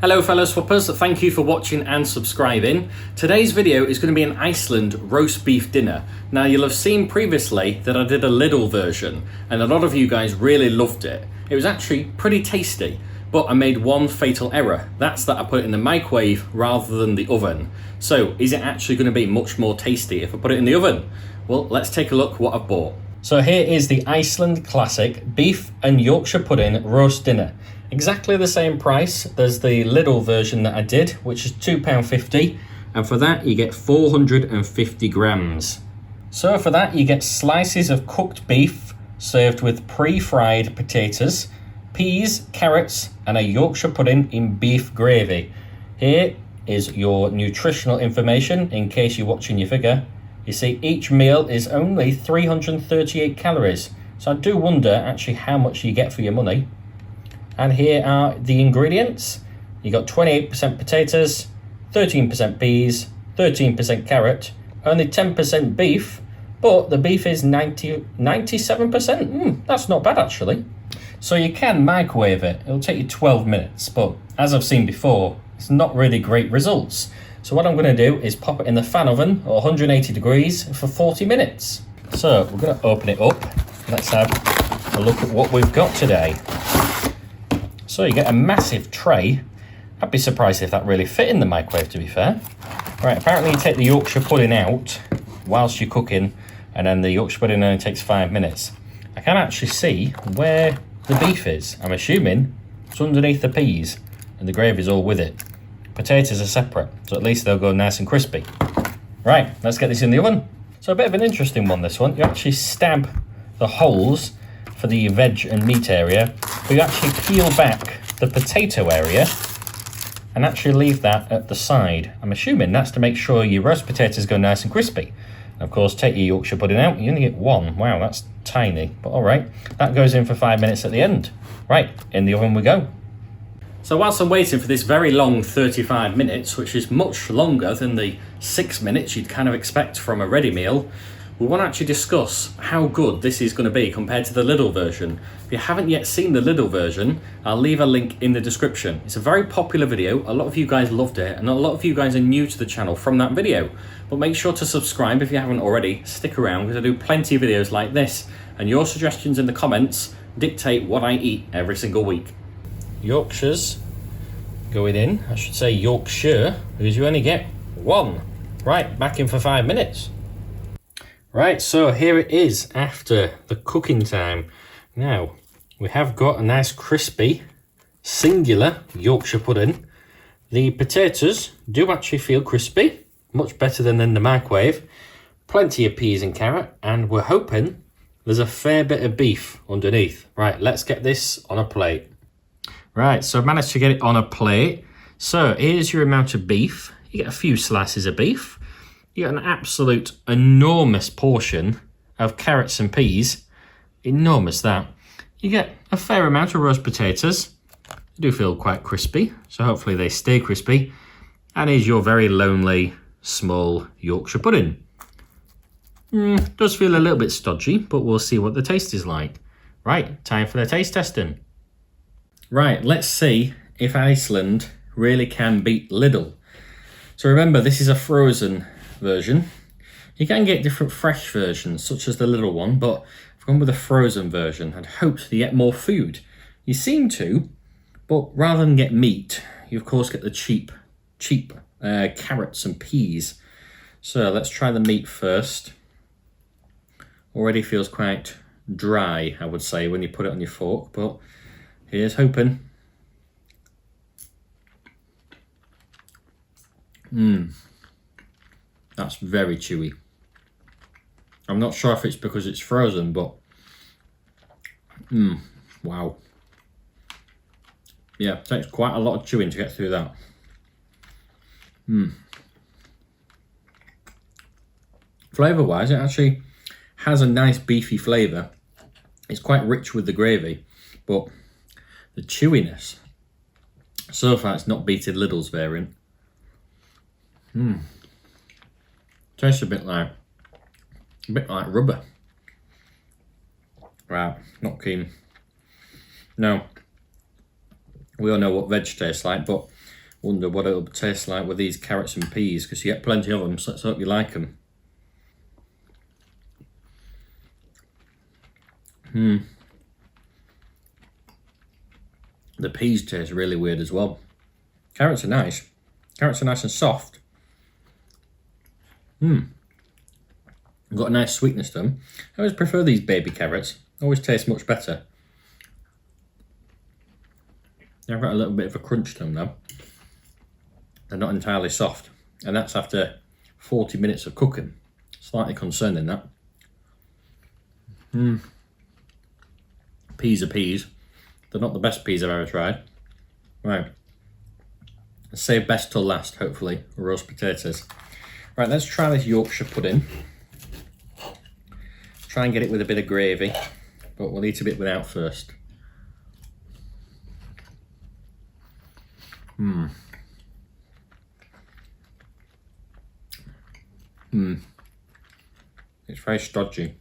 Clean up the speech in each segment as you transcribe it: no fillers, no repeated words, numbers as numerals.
Hello fellow swappers, thank you for watching and subscribing. Today's video is going to be an Iceland roast beef dinner. Now you'll have seen previously that I did a Lidl version and a lot of you guys really loved it. It was actually pretty tasty, but I made one fatal error. That's that I put it in the microwave rather than the oven. So is it actually going to be much more tasty if I put it in the oven? Well, let's take a look what I've bought. So here is the Iceland classic beef and Yorkshire pudding roast dinner. Exactly the same price. There's the Lidl version that I did, which is £2.50, and for that you get 450 grams. So for that you get slices of cooked beef served with pre-fried potatoes, peas, carrots and a Yorkshire pudding in beef gravy. Here is your nutritional information in case you're watching your figure. You see each meal is only 338 calories, so I do wonder actually how much you get for your money. And here are the ingredients. You got 28% potatoes, 13% peas, 13% carrot, only 10% beef, but the beef is 97%. That's not bad actually. So you can microwave it. It'll take you 12 minutes, but as I've seen before, it's not really great results. So what I'm going to do is pop it in the fan oven at 180 degrees for 40 minutes. So we're going to open it up. Let's have a look at what we've got today. So you get a massive tray. I'd be surprised if that really fit in the microwave, to be fair. Right, apparently you take the Yorkshire pudding out whilst you're cooking, and then the Yorkshire pudding only takes 5 minutes. I can actually see where the beef is. I'm assuming it's underneath the peas, and the gravy's all with it. Potatoes are separate, so at least they'll go nice and crispy. Right, let's get this in the oven. So a bit of an interesting one, this one. You actually stab the holes for the veg and meat area, but you actually peel back the potato area and actually leave that at the side. I'm assuming that's to make sure your roast potatoes go nice and crispy. And of course, take your Yorkshire pudding out, you only get one. Wow, that's tiny, but all right. That goes in for 5 minutes at the end. Right, in the oven we go. So whilst I'm waiting for this very long 35 minutes, which is much longer than the 6 minutes you'd kind of expect from a ready meal, we want to actually discuss how good this is going to be compared to the Lidl version. If you haven't yet seen the Lidl version, I'll leave a link in the description. It's a very popular video. A lot of you guys loved it, and a lot of you guys are new to the channel from that video. But make sure to subscribe if you haven't already. Stick around because I do plenty of videos like this, and your suggestions in the comments dictate what I eat every single week. Yorkshire's going in. I should say Yorkshire, because you only get one. Right, back in for 5 minutes. Right, so here it is after the cooking time. Now, we have got a nice crispy, singular Yorkshire pudding. The potatoes do actually feel crispy, much better than in the microwave. Plenty of peas and carrot, and we're hoping there's a fair bit of beef underneath. Right, let's get this on a plate. Right, so I've managed to get it on a plate. So here's your amount of beef. You get a few slices of beef. You get an absolute enormous portion of carrots and peas. Enormous that. You get a fair amount of roast potatoes. They do feel quite crispy, so hopefully they stay crispy. And here's your very lonely, small Yorkshire pudding. Does feel a little bit stodgy, but we'll see what the taste is like. Right, time for the taste testing. Right, let's see if Iceland really can beat Lidl. So remember, this is a frozen version. You can get different fresh versions, such as the little one, but I've gone with a frozen version and hoped to get more food. You seem to, but rather than get meat, you of course get the cheap carrots and peas. So let's try the meat first. Already feels quite dry, I would say, when you put it on your fork, but here's hoping. That's very chewy. I'm not sure if it's because it's frozen, but wow. Yeah, it takes quite a lot of chewing to get through that. Flavour wise, it actually has a nice beefy flavour. It's quite rich with the gravy, but the chewiness, so far it's not beaten Lidl's variant. Tastes a bit like rubber. Right, not keen. No, we all know what veg tastes like, but Wonder what it'll taste like with these carrots and peas, because you get plenty of them, so let's hope you like them. The peas taste really weird as well. Carrots are nice. Carrots are nice and soft. Got a nice sweetness to them. I always prefer these baby carrots. Always taste much better. They've got a little bit of a crunch to them now. They're not entirely soft. And that's after 40 minutes of cooking. Slightly concerning, that. Peas are peas. They're not the best peas I've ever tried. Right. Let's save best till last, hopefully. Roast potatoes. Right, let's try this Yorkshire pudding. Try and get it with a bit of gravy, but we'll eat a bit without first. It's very stodgy.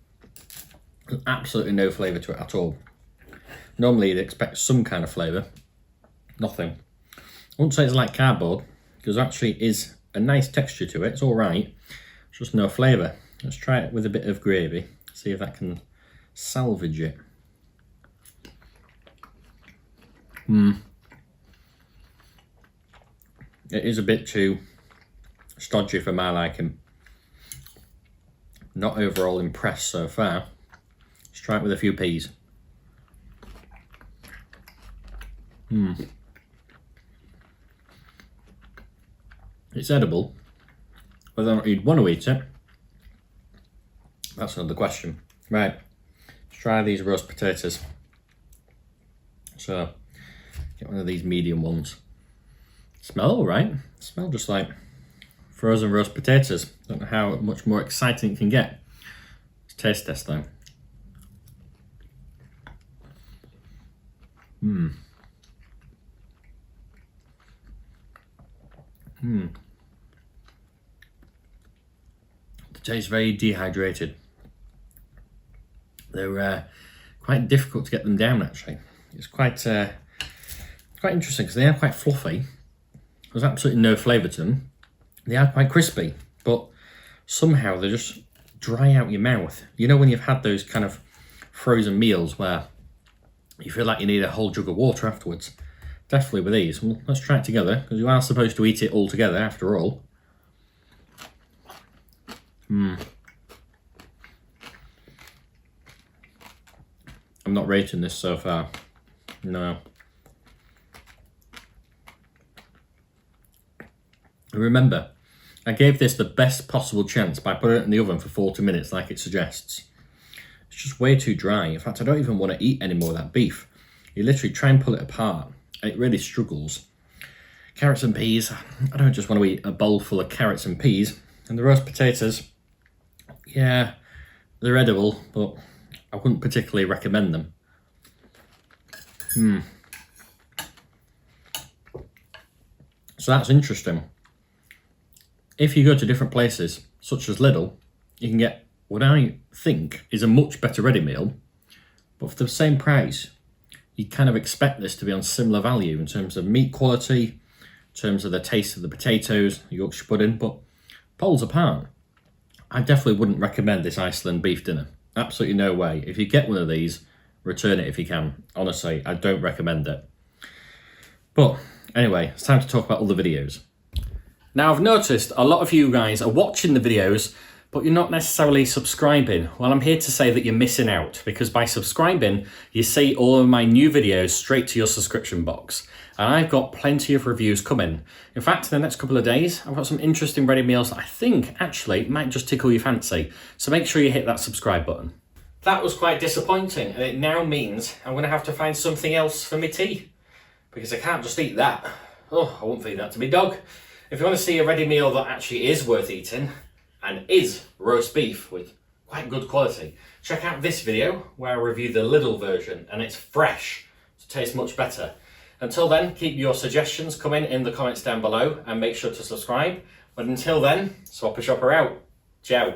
There's absolutely no flavour to it at all. Normally you'd expect some kind of flavour. Nothing. I wouldn't say it's like cardboard, because there actually is a nice texture to it. It's alright. It's just no flavour. Let's try it with a bit of gravy. See if that can salvage it. It is a bit too stodgy for my liking. Not overall impressed so far. Let's try it with a few peas. It's edible. Whether or not you'd want to eat it, that's another question. Right, let's try these roast potatoes. So, get one of these medium ones. Smell all right. Smell just like frozen roast potatoes. Don't know how much more exciting it can get. Let's taste test though. They taste very dehydrated. They're quite difficult to get them down actually. It's quite interesting because they are quite fluffy. There's absolutely no flavour to them. They are quite crispy, but somehow they just dry out your mouth. You know when you've had those kind of frozen meals where you feel like you need a whole jug of water afterwards? Definitely with these. Well, let's try it together, because you are supposed to eat it all together after all. I'm not rating this so far. No. Remember, I gave this the best possible chance by putting it in the oven for 40 minutes like it suggests. It's just way too dry. In fact, I don't even want to eat any more of that beef. You literally try and pull it apart, and it really struggles. Carrots and peas, I don't just want to eat a bowl full of carrots and peas. And the roast potatoes, yeah, they're edible, but I wouldn't particularly recommend them. So that's interesting. If you go to different places, such as Lidl, you can get what I think is a much better ready meal, but for the same price, you kind of expect this to be on similar value in terms of meat quality, in terms of the taste of the potatoes, the Yorkshire pudding, but poles apart, I definitely wouldn't recommend this Iceland beef dinner. Absolutely no way. If you get one of these, return it if you can. Honestly, I don't recommend it. But anyway, it's time to talk about other videos. Now, I've noticed a lot of you guys are watching the videos, but you're not necessarily subscribing. Well, I'm here to say that you're missing out, because by subscribing, you see all of my new videos straight to your subscription box. And I've got plenty of reviews coming. In fact, in the next couple of days, I've got some interesting ready meals that I think actually might just tickle your fancy. So make sure you hit that subscribe button. That was quite disappointing, and it now means I'm going to have to find something else for my tea, because I can't just eat that. Oh, I won't feed that to my dog. If you want to see a ready meal that actually is worth eating, and is roast beef with quite good quality, check out this video where I review the Lidl version, and it's fresh, so it tastes much better. Until then, keep your suggestions coming in the comments down below, and make sure to subscribe. But until then, Swapper Shopper out. Ciao.